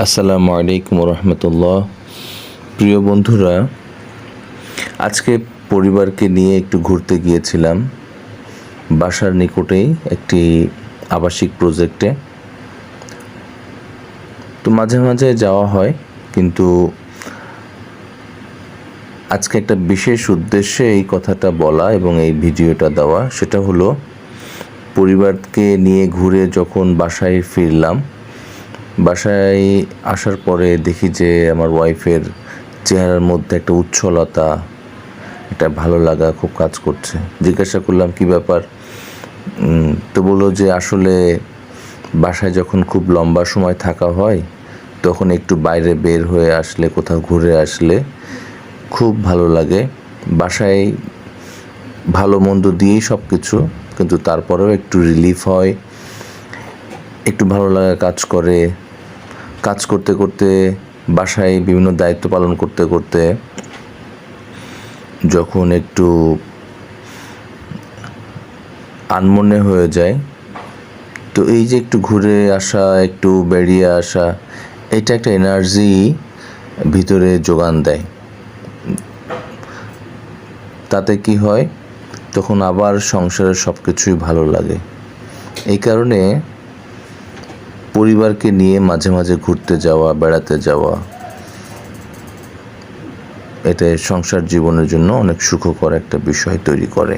আসসালামু আলাইকুম রহমতুল্লাহ। প্রিয় বন্ধুরা, আজকে পরিবারকে নিয়ে একটু ঘুরতে গিয়েছিলাম বাসার নিকটেই একটি আবাসিক প্রজেক্টে। তো মাঝে মাঝে যাওয়া হয়, কিন্তু আজকে একটা বিশেষ উদ্দেশ্যে এই কথাটা বলা এবং এই ভিডিওটা দেওয়া। সেটা হলো, পরিবারকে নিয়ে ঘুরে যখন বাসায় ফিরলাম, বাসায় আসার পরে দেখি যে আমার ওয়াইফের চেহারার মধ্যে একটা উচ্ছলতা, একটা ভালো লাগা খুব কাজ করছে। জিজ্ঞাসা করলাম কী ব্যাপার। তো বললো যে আসলে বাসায় যখন খুব লম্বা সময় থাকা হয়, তখন একটু বাইরে বের হয়ে আসলে, কোথাও ঘুরে আসলে খুব ভালো লাগে। বাসায় ভালো মন্দ দিয়েই সব কিছু, কিন্তু তারপরেও একটু রিলিফ হয়, একটু ভালো লাগা কাজ করে। কাজ করতে করতে, বাসায় বিভিন্ন দায়িত্ব পালন করতে করতে যখন একটু আনমনে হয়ে যায়, তো এই যে একটু ঘুরে আসা, একটু বেরিয়ে আসা, এটা একটা এনার্জি ভিতরে যোগান দেয়। তাতে কি হয়, তখন আবার সংসারের সব কিছুই ভালো লাগে। এই কারণে পরিবারকে নিয়ে মাঝে মাঝে ঘুরতে যাওয়া, বেড়াতে যাওয়া, এটা সংসার জীবনের জন্য অনেক সুখকর একটা বিষয় তৈরি করে।